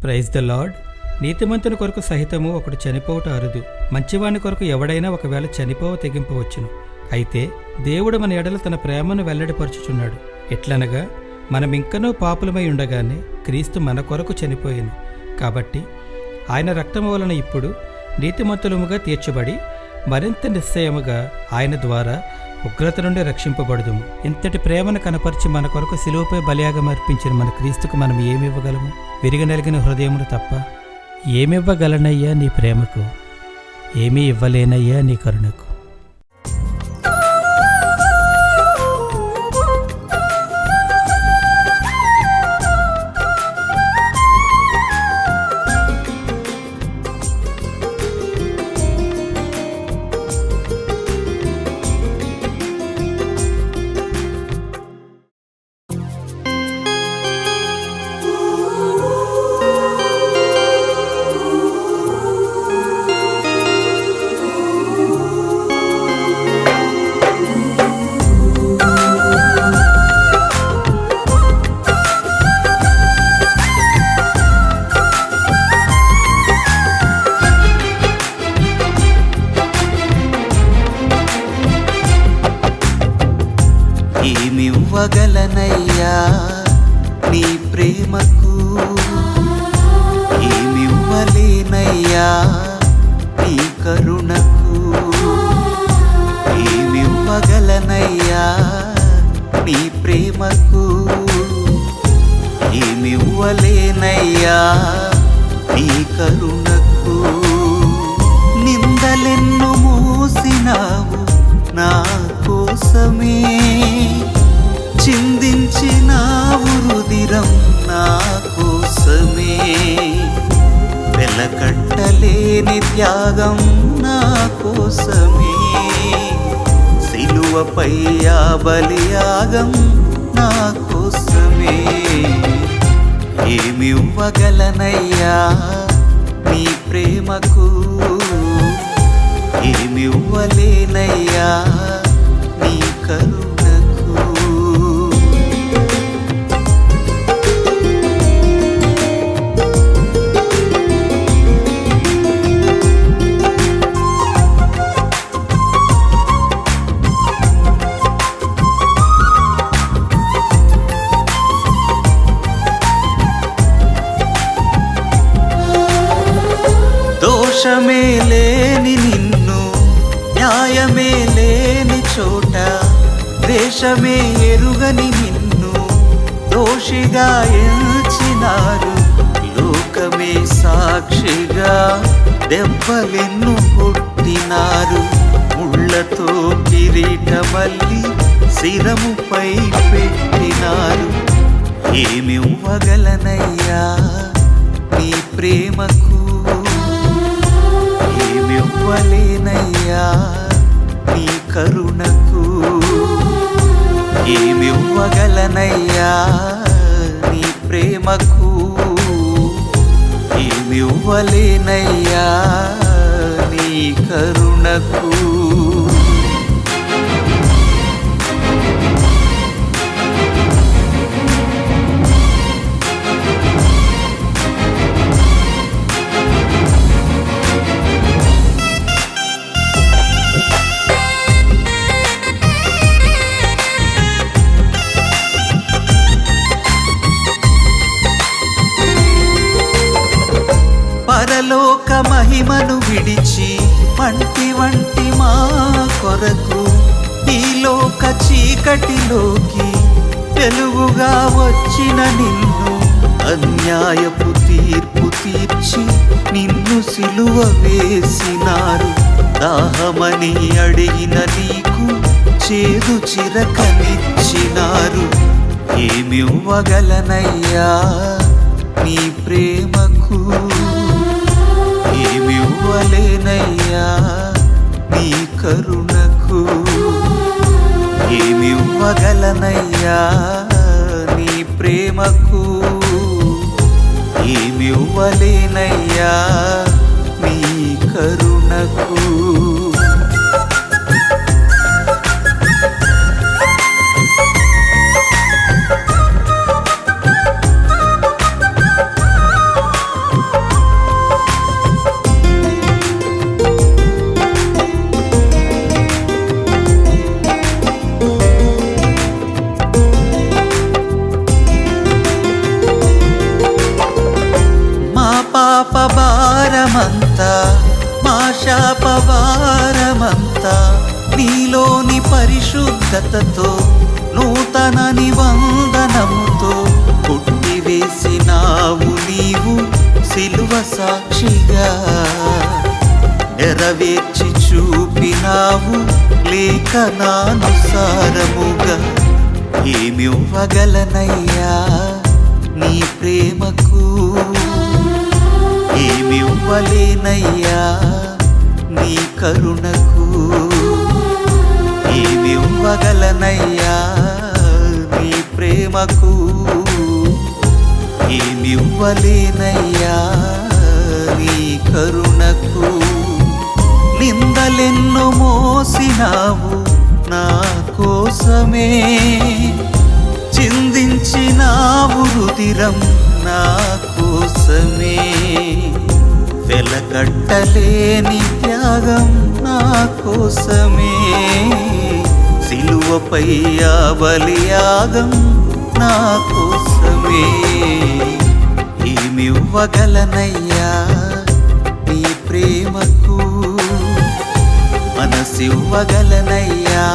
Praise the lord. నీతిమంతుని కొరకు సహితము ఒకడు చనిపోవట అరుదు, మంచివాని కొరకు ఎవడైనా ఒకవేళ చనిపోవ తెగింపవచ్చును. అయితే దేవుడు మన ఎడల తన ప్రేమను వెల్లడిపరుచుచున్నాడు. ఎట్లనగా మనమింకనూ పాపులమై ఉండగానే క్రీస్తు మన కొరకు చనిపోయెను. కాబట్టి ఆయన రక్తము వలన ఇప్పుడు నీతిమంతులముగా తీర్చబడి మరింత నిశ్చయముగా ఆయన ద్వారా ఉగ్రత నుండి రక్షింపబడుదుము. ఇంతటి ప్రేమను కనపరిచి మన కొరకు శిలువపై బలియాగం అర్పించిన మన క్రీస్తుకు మనం ఏమివ్వగలము? విరిగనలిగిన హృదయమును తప్ప. ఏమివ్వగలనయ్యా నీ ప్రేమకు? ఏమీ ఇవ్వలేనయ్యా నీ కరుణకు. ఏమివ్వగలనయ్యా నీ ప్రేమకు? ఏమివ్వలేనయ్యా నీ కరుణకు? ఏమివ్వగలనయ్యా నీ ప్రేమకు? ఏమివ్వలేనయ్యా నీ కరుణకు? నిందలెన్ను మోసినావు నా కోసమే, చిందించినావు రుధిరం నా కోసమే. వెలకట్టలేని త్యాగం నా కోసమే, సిలువపై ఆ బలియాగం నా కోసమే. ఏమివ్వగలనయ్యా నీ ప్రేమకు? ఏమివ్వలేనయ్యా నీ కరుణకు? దోషమే లేని నిన్ను, న్యాయమే లేని చోట, దేశమే ఎరుగని నిన్ను దోషిగా ఎంచినారు. లోకమే సాక్షిగా దెబ్బలెన్ను కొట్టినారు. ముళ్ళతో కిరీటమల్లి శిరముపై పెట్టినారు. ఏమివ్వగలనయ్యా నీ ప్రేమకు? ఏమివ్వలేనయ్యా నీ కరుణకు? ఏమివ్వగలనయ్యా నీ ప్రేమకు? ఏమివ్వలేనయ్యా నీ కరుణకు? పరలోక మహిమను విడిచి వంటి మా కొరకు ఈ లోక చీకటిలోకి వెలుగుగా వచ్చిన నిన్ను, అన్యాయపు తీర్పు తీర్చి నిన్ను సిలువ వేసినారు. దాహమని అడిగిన నీకు చేదు చిరకనిచ్చినారు. ఏమివ్వగలనయ్యా నీ ప్రేమకు? ఏమివ్వలేనయ్యా నీ కరుణకు? ఏమివ్వగలనయ్యా నీ ప్రేమకు? ఏమివ్వలేనయ్యా నీ కరుణకు? పాపభారమంతా మా శాపభారమంతా నీలోని పరిశుద్ధతతో నూతన నిబంధనముతో కొట్టివేసినావు నీవు సిలువ సాక్షిగా నెరవేర్చి చూపినావు లేఖనానుసారముగా ఏమివ్వగలనయ్యా నీ ప్రేమకు ఏమివ్వలేనయ్యా నీ కరుణకు ఏమివ్వగలనయ్యా నీ ప్రేమకు ఏమివ్వలేనయ్యా నీ కరుణకు నిందలెన్నో మోసినావు నా కోసమే చిందించినావు రుధిరం నా కోసమే వెలకట్టలేని త్యాగం నా కోసమే సిలువపై ఆ బలియాగం నా కోసమే ఏమివ్వగలనయ్యా నీ ప్రేమకు మనసివ్వగలనయ్యా